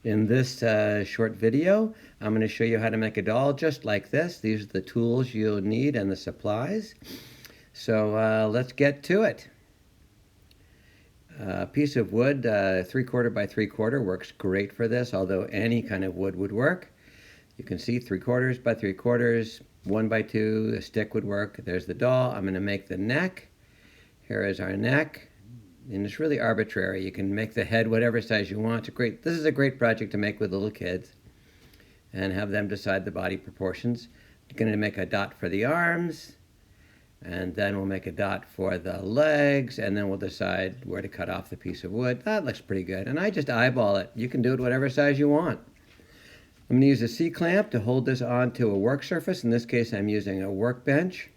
In this short video, I'm going to show you how to make a doll just like this. These are the tools you'll need and the supplies. So let's get to it. A piece of wood, 3/4 by 3/4 works great for this, although any kind of wood would work. You can see 3/4 by 3/4, 1 by 2, a stick would work. There's the doll. I'm going to make the neck. Here is our neck. And it's really arbitrary. You can make the head whatever size you want. This is a great project to make with little kids and have them decide the body proportions. You're going to make a dot for the arms, and then we'll make a dot for the legs, and then we'll decide where to cut off the piece of wood. That looks pretty good. And I just eyeball it. You can do it whatever size you want. I'm going to use a C-clamp to hold this onto a work surface. In this case, I'm using a workbench.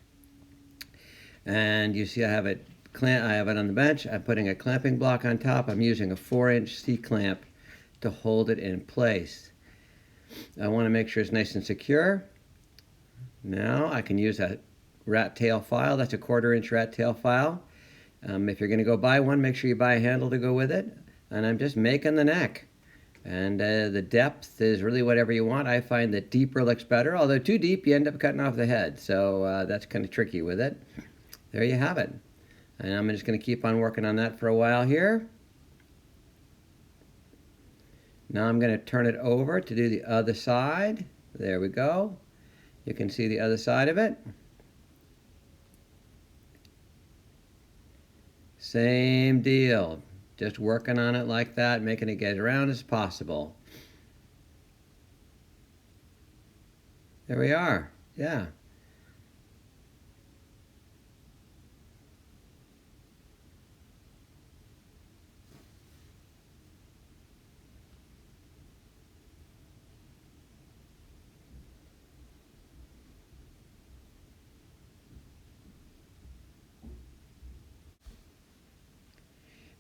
And you see I have it on the bench. I'm putting a clamping block on top. I'm using a 4-inch C-clamp to hold it in place. I want to make sure it's nice and secure. Now I can use a rat tail file. That's a 1/4-inch rat tail file. If you're going to go buy one, make sure you buy a handle to go with it. And I'm just making the neck. And the depth is really whatever you want. I find that deeper looks better. Although too deep, you end up cutting off the head. So that's kind of tricky with it. There you have it. And I'm just going to keep on working on that for a while here. Now I'm going to turn it over to do the other side. There we go. You can see the other side of it. Same deal. Just working on it like that, making it get around as possible. There we are. Yeah.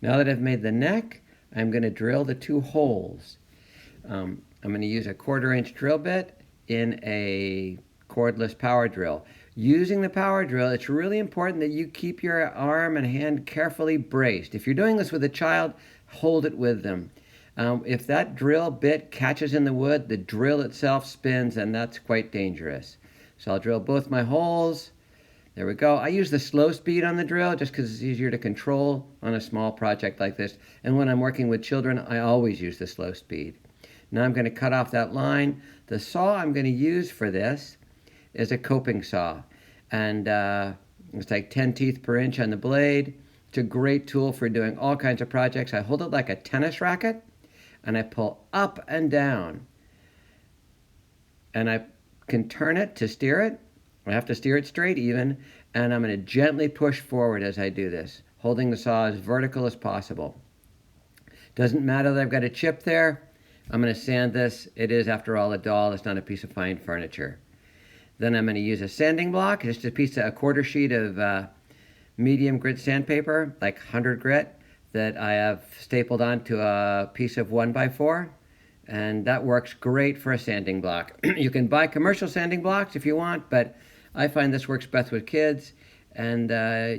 Now that I've made the neck, I'm going to drill the 2 holes. I'm going to use a 1/4-inch drill bit in a cordless power drill. Using the power drill, it's really important that you keep your arm and hand carefully braced. If you're doing this with a child, hold it with them. If that drill bit catches in the wood, the drill itself spins, and that's quite dangerous. So I'll drill both my holes. There we go. I use the slow speed on the drill just because it's easier to control on a small project like this. And when I'm working with children, I always use the slow speed. Now I'm going to cut off that line. The saw I'm going to use for this is a coping saw. And it's like 10 teeth per inch on the blade. It's a great tool for doing all kinds of projects. I hold it like a tennis racket, and I pull up and down. And I can turn it to steer it. I have to steer it straight even, and I'm going to gently push forward as I do this, holding the saw as vertical as possible. Doesn't matter that I've got a chip there. I'm going to sand this. It is, after all, a doll. It's not a piece of fine furniture. Then I'm going to use a sanding block. It's just a 1/4 sheet of medium grit sandpaper, like 100 grit, that I have stapled onto a piece of 1x4. And that works great for a sanding block. You can buy commercial sanding blocks if you want, but I find this works best with kids, and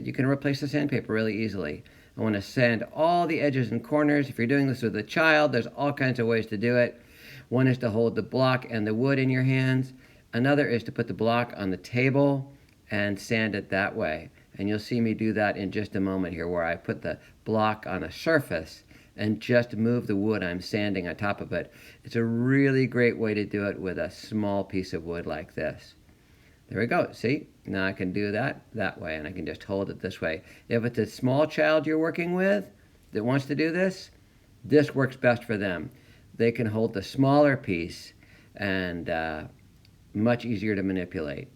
you can replace the sandpaper really easily. I want to sand all the edges and corners. If you're doing this with a child, there's all kinds of ways to do it. One is to hold the block and the wood in your hands. Another is to put the block on the table and sand it that way. And you'll see me do that in just a moment here, where I put the block on a surface and just move the wood I'm sanding on top of it. It's a really great way to do it with a small piece of wood like this. There we go. See? Now I can do that way, and I can just hold it this way. If it's a small child you're working with that wants to do this works best for them. They can hold the smaller piece, and much easier to manipulate.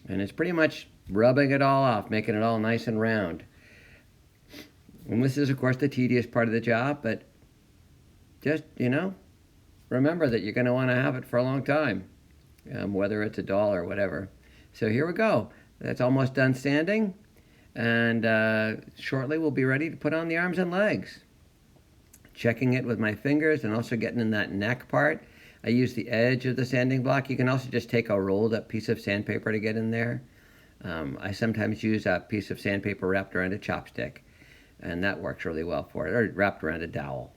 And it's pretty much rubbing it all off, making it all nice and round. And this is, of course, the tedious part of the job, but just, remember that you're going to want to have it for a long time, whether it's a doll or whatever. So here we go. That's almost done sanding, and shortly we'll be ready to put on the arms and legs. Checking it with my fingers and also getting in that neck part. I use the edge of the sanding block. You can also just take a rolled up piece of sandpaper to get in there. I sometimes use a piece of sandpaper wrapped around a chopstick, and that works really well for it, or wrapped around a dowel.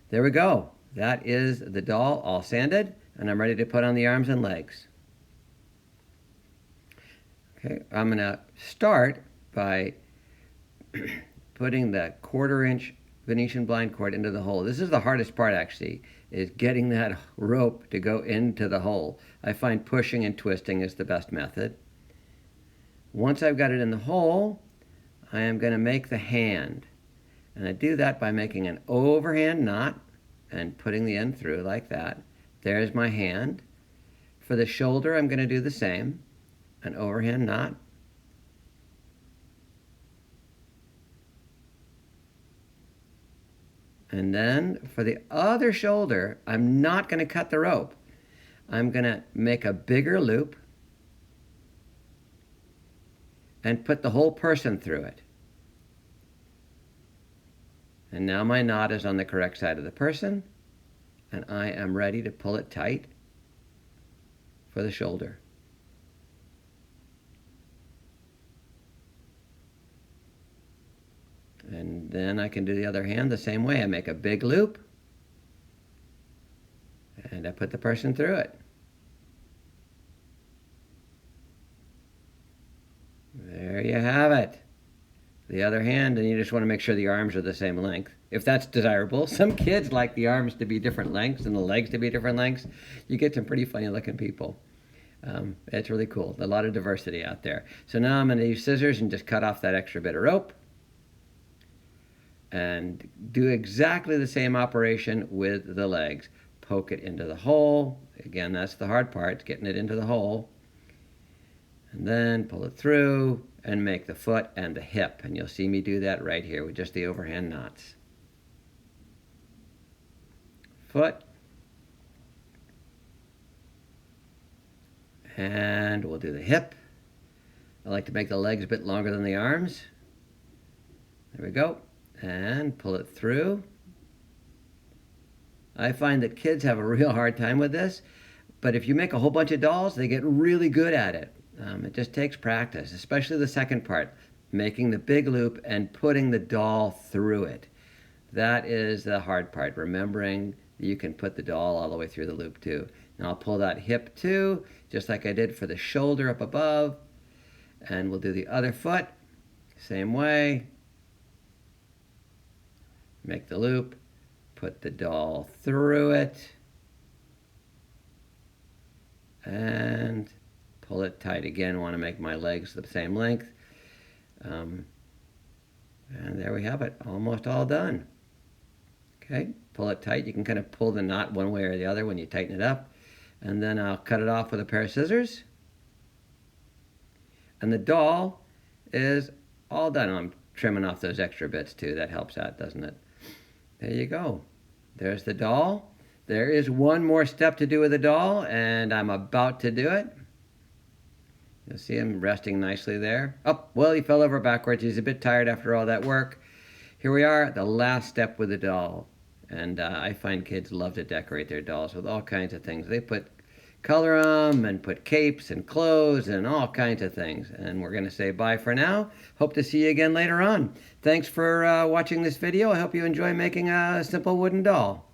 There we go. That is the doll all sanded, and I'm ready to put on the arms and legs. Okay, I'm going to start by putting the 1/4-inch Venetian blind cord into the hole. This is the hardest part, actually, is getting that rope to go into the hole. I find pushing and twisting is the best method. Once I've got it in the hole, I am going to make the hand. And I do that by making an overhand knot and putting the end through like that. There's my hand. For the shoulder, I'm going to do the same. An overhand knot. And then for the other shoulder, I'm not going to cut the rope. I'm going to make a bigger loop and put the whole person through it. And now my knot is on the correct side of the person, and I am ready to pull it tight for the shoulder. And then I can do the other hand the same way. I make a big loop, and I put the person through it. There you have it. The other hand, and you just want to make sure the arms are the same length, if that's desirable. Some kids like the arms to be different lengths and the legs to be different lengths. You get some pretty funny looking people. It's really cool. A lot of diversity out there. So now I'm going to use scissors and just cut off that extra bit of rope and do exactly the same operation with the legs. Poke it into the hole. Again, that's the hard part, getting it into the hole. And then pull it through and make the foot and the hip. And you'll see me do that right here with just the overhand knots. Foot. And we'll do the hip. I like to make the legs a bit longer than the arms. There we go. And pull it through. I find that kids have a real hard time with this, but if you make a whole bunch of dolls, they get really good at it. It just takes practice, especially the second part, making the big loop and putting the doll through it. That is the hard part, remembering that you can put the doll all the way through the loop too. Now I'll pull that hip too, just like I did for the shoulder up above, and we'll do the other foot, same way. Make the loop, put the doll through it, and pull it tight again. Want to make my legs the same length. And there we have it, almost all done. Okay, pull it tight. You can kind of pull the knot one way or the other when you tighten it up. And then I'll cut it off with a pair of scissors. And the doll is all done. I'm trimming off those extra bits too. That helps out, doesn't it? There you go. There's the doll. There is one more step to do with the doll, and I'm about to do it. You'll see him resting nicely there. Oh, well, he fell over backwards. He's a bit tired after all that work. Here we are, the last step with the doll. And I find kids love to decorate their dolls with all kinds of things. They put color on them and put capes and clothes and all kinds of things. And we're going to say bye for now. Hope to see you again later on. Thanks for watching this video. I hope you enjoy making a simple wooden doll.